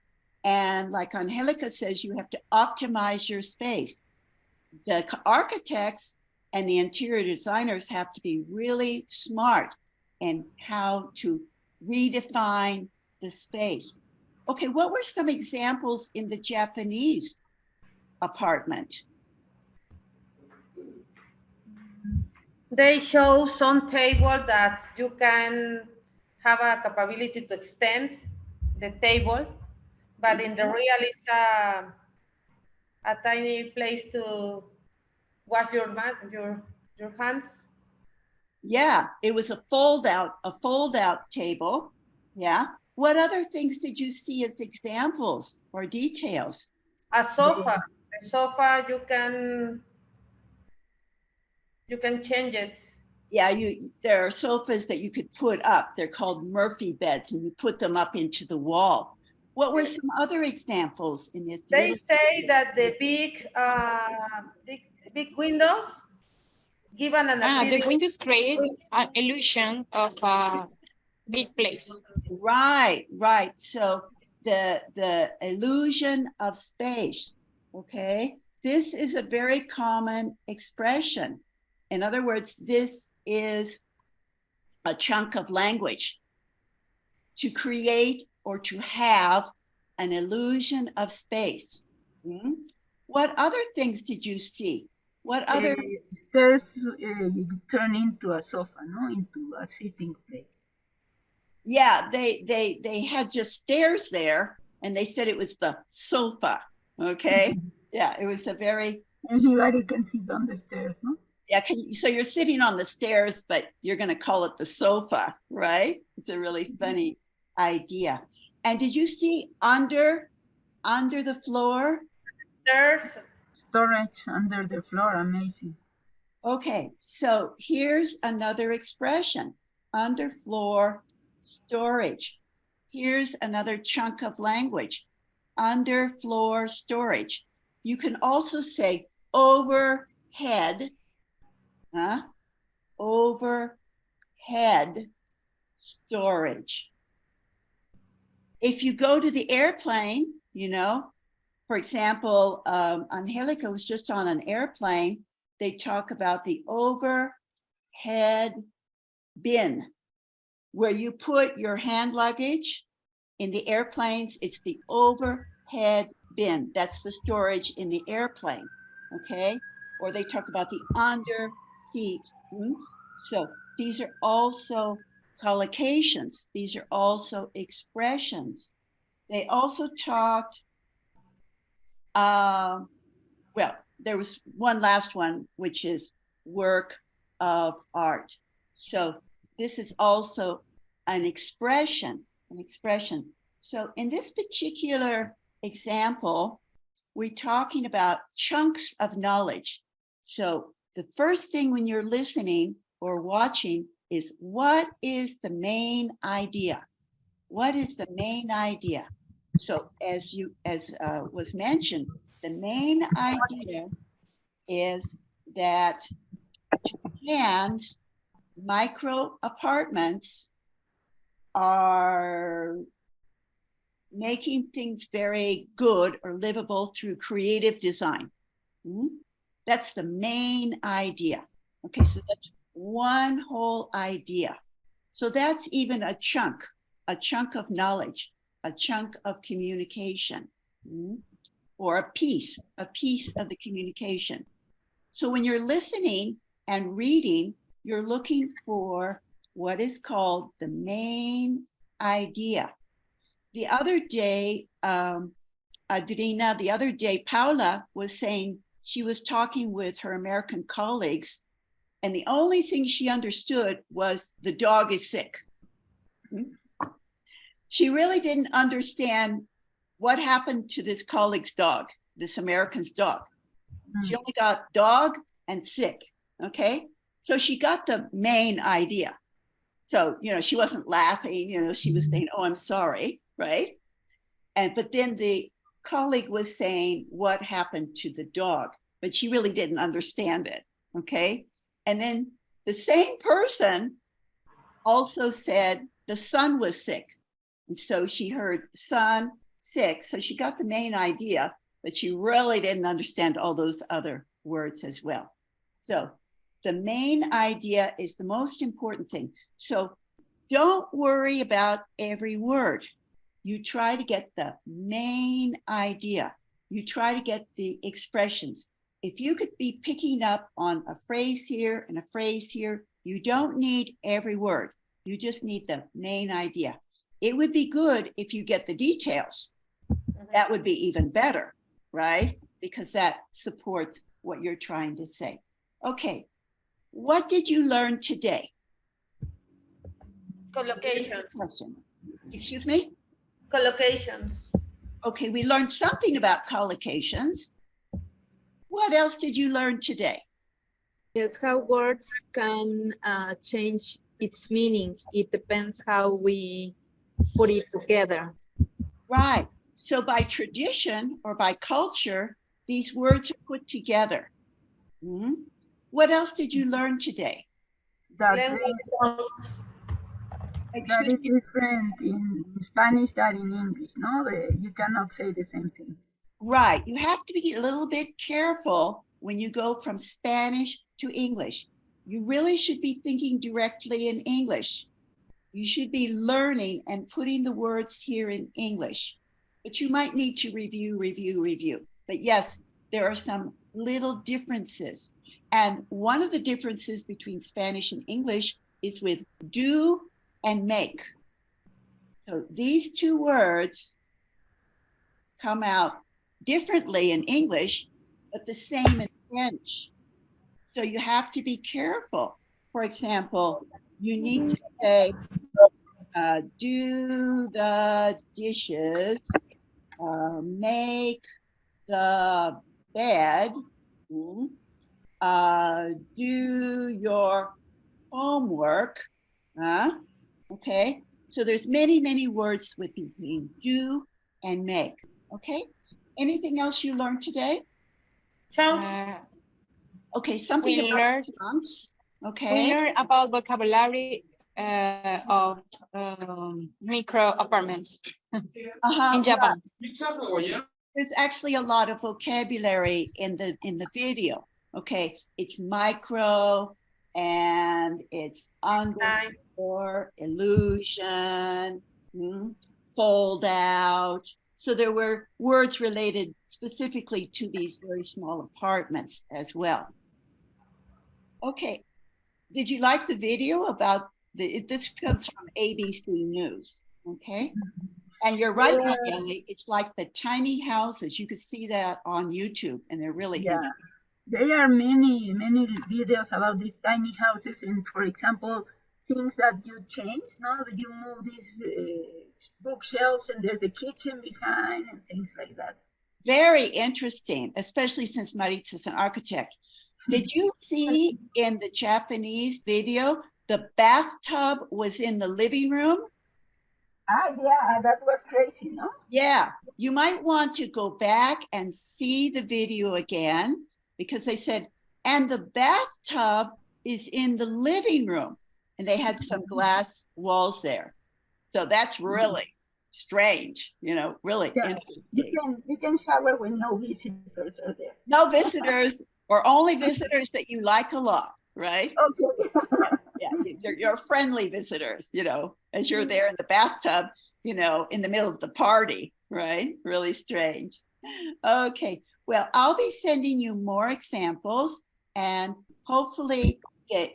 And like Angelica says, you have to optimize your space. The architects and the interior designers have to be really smart in how to redefine the space. Okay, what were some examples in the Japanese apartment? They show some table that you can have a capability to extend the table, but in the real it's a tiny place to wash your hands. Yeah, it was a fold out table. Yeah. What other things did you see as examples or details? A sofa. A sofa you can change it. Yeah, there are sofas that you could put up. They're called Murphy beds, and you put them up into the wall. What were some other examples in this? They say that the big windows give an appearance. The windows create an illusion of a big place. Right. So the illusion of space. Okay, this is a very common expression. In other words, this is a chunk of language. To create or to have an illusion of space. What other things did you see? What other stairs you turn into a sofa, no, into a sitting place. Yeah, they had just stairs there, and they said it was the sofa. Okay, yeah, it was a very. Anybody can sit on the stairs, no? Yeah, so you're sitting on the stairs, but you're going to call it the sofa, right? It's a really funny idea. And did you see under the floor? There's storage under the floor. Amazing. Okay, so here's another expression, underfloor storage. Here's another chunk of language, underfloor storage. You can also say overhead, overhead storage. If you go to the airplane, you know, for example, Angelica was just on an airplane. They talk about the overhead bin, where you put your hand luggage In the airplanes, it's the overhead bin. That's the storage in the airplane, okay? Or they talk about the under seat. So these are also collocations. These are also expressions. They also talked, well, there was one last one, which is work of art. So this is also an expression. So in this particular example, we're talking about chunks of knowledge. So the first thing when you're listening or watching is, what is the main idea? What is the main idea? So as was mentioned, the main idea is that Japan's micro apartments are making things very good or livable through creative design. That's the main idea. Okay, so that's one whole idea. So that's even a chunk of knowledge, a chunk of communication, or a piece of the communication. So when you're listening and reading, you're looking for what is called the main idea. The other day, Adrina, Paula was saying she was talking with her American colleagues, and the only thing she understood was the dog is sick. She really didn't understand what happened to this colleague's dog, this American's dog. She only got dog and sick, okay? So she got the main idea. So, she wasn't laughing, she was saying, oh, I'm sorry, right? But then the colleague was saying what happened to the dog, but she really didn't understand it, okay? And then the same person also said the son was sick. And so she heard son, sick. So she got the main idea, but she really didn't understand all those other words as well. So the main idea is the most important thing. So don't worry about every word. You try to get the main idea. You try to get the expressions. If you could be picking up on a phrase here and a phrase here, you don't need every word. You just need the main idea. It would be good if you get the details. That would be even better, right? Because that supports what you're trying to say. Okay, what did you learn today? Collocations. Question. Excuse me? Collocations. Okay, we learned something about collocations. What else did you learn today? Yes, how words can change its meaning. It depends how we put it together. Right. So by tradition or by culture, these words are put together. What else did you learn today? That is different in Spanish than in English, no? You cannot say the same things. Right. You have to be a little bit careful when you go from Spanish to English. You really should be thinking directly in English. You should be learning and putting the words here in English. But you might need to review. But yes, there are some little differences. And one of the differences between Spanish and English is with do and make. So these two words come out differently in English, but the same in French. So you have to be careful. For example, you need to say, do the dishes, make the bed, do your homework, okay? So there's many words with between do and make, okay? Anything else you learned today? Chunks. Okay, something we about learned, chunks, okay? We learned about vocabulary of micro apartments in Japan. There's actually a lot of vocabulary in the video, okay? It's micro and it's under, illusion. fold out. So there were words related specifically to these very small apartments as well. Okay, did you like the video about this comes from ABC News, okay? And you're right, Kelly, it's like the tiny houses. You could see that on YouTube, and they're really Yeah, there are many videos about these tiny houses, and for example, things that you change. Now that you move these bookshelves, and there's a kitchen behind, and things like that. very interesting, especially since Maritza's an architect. Did you see in the Japanese video, the bathtub was in the living room? Yeah, that was crazy, no? Yeah, you might want to go back and see the video again, because they said, and the bathtub is in the living room, and they had some glass walls there. So that's really strange, really interesting. You can shower when no visitors are there. No visitors, or only visitors that you like a lot, right? Okay. Yeah, you're friendly visitors, as you're there in the bathtub, in the middle of the party, right? Really strange. Okay, well, I'll be sending you more examples, and hopefully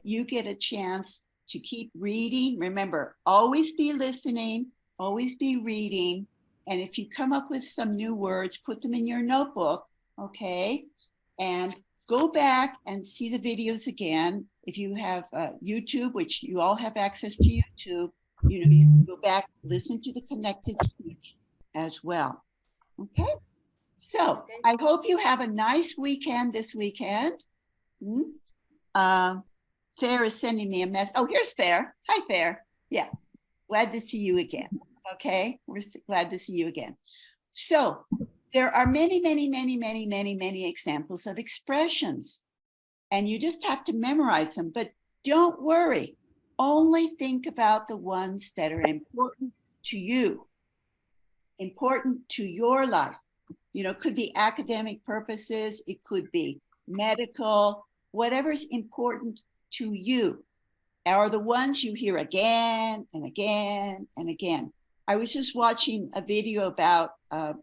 you get a chance to keep reading. Remember, always be listening, always be reading. And if you come up with some new words, put them in your notebook, okay? And go back and see the videos again. If you have YouTube, which you all have access to YouTube, you can go back, listen to the connected speech as well. Okay? So I hope you have a nice weekend this weekend. Fair is sending me a message. Oh, here's Fair. Hi, Fair. Yeah, glad to see you again. Okay, we're glad to see you again. So there are many examples of expressions, and you just have to memorize them. But don't worry, only think about the ones that are important to you, important to your life. It could be academic purposes, it could be medical, whatever's important to you are the ones you hear again and again and again. I was just watching a video about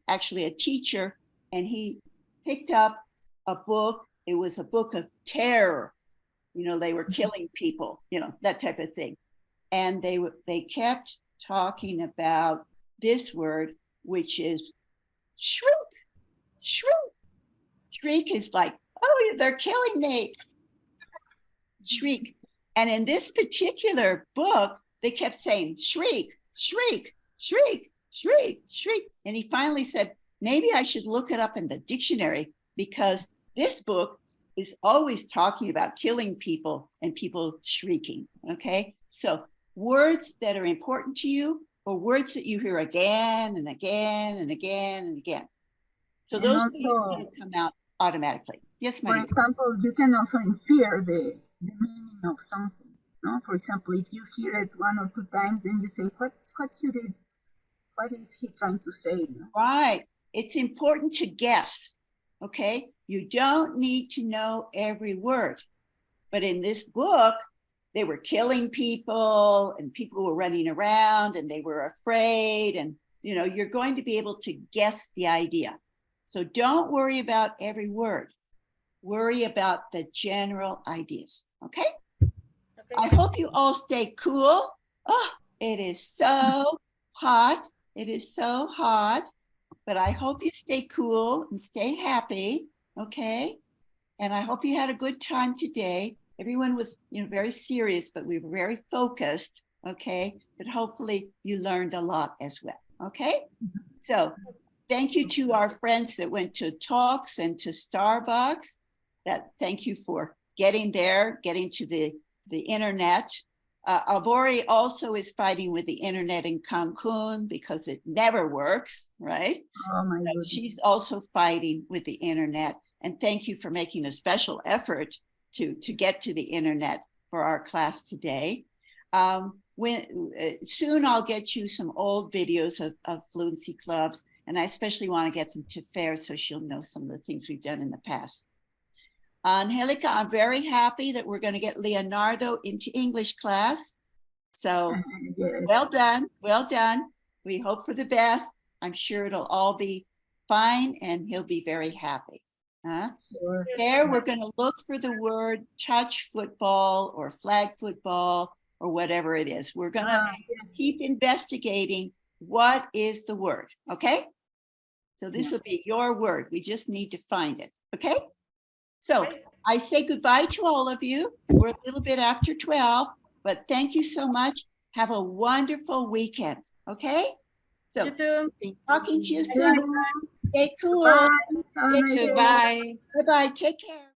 actually a teacher, and he picked up a book. It was a book of terror. They were killing people, that type of thing. And they kept talking about this word, which is shriek. Shriek. Shriek is like, oh, they're killing me. Shriek. And in this particular book, they kept saying shriek, shriek, shriek, shriek, shriek. And he finally said, maybe I should look it up in the dictionary, because this book is always talking about killing people and people shrieking, okay? So words that are important to you, or words that you hear again and again and again and again. So those also come out automatically. Yes, Maria. For example, you can also infer the meaning of something. No? For example, if you hear it 1 or 2 times, then you say, what is he trying to say? No? Right. It's important to guess. Okay. You don't need to know every word. But in this book, they were killing people, and people were running around, and they were afraid. And, you're going to be able to guess the idea. So don't worry about every word. Worry about the general ideas. Okay? I hope you all stay cool. Oh, it is so hot. It is so hot. But I hope you stay cool and stay happy. Okay? And I hope you had a good time today. Everyone was, very serious, but we were very focused. Okay? But hopefully you learned a lot as well. Okay? So thank you to our friends that went to talks and to Starbucks. Thank you for getting there, getting to the internet. Abori also is fighting with the internet in Cancun because it never works, right? Oh my goodness. She's also fighting with the internet. And thank you for making a special effort to get to the internet for our class today. Soon I'll get you some old videos of Fluency Clubs, and I especially want to get them to Fair so she'll know some of the things we've done in the past. Angelica, I'm very happy that we're going to get Leonardo into English class. So yes. Well done. Well done. We hope for the best. I'm sure it'll all be fine and he'll be very happy. Huh? Sure. There, we're going to look for the word touch football or flag football or whatever it is. We're going to Yes. keep investigating what is the word, okay? So this will be your word. We just need to find it, okay? So I say goodbye to all of you. We're a little bit after 12, but thank you so much. Have a wonderful weekend, okay? So You too. talking to you soon. Stay cool. Bye. Have a nice day. Goodbye. Bye-bye. Take care.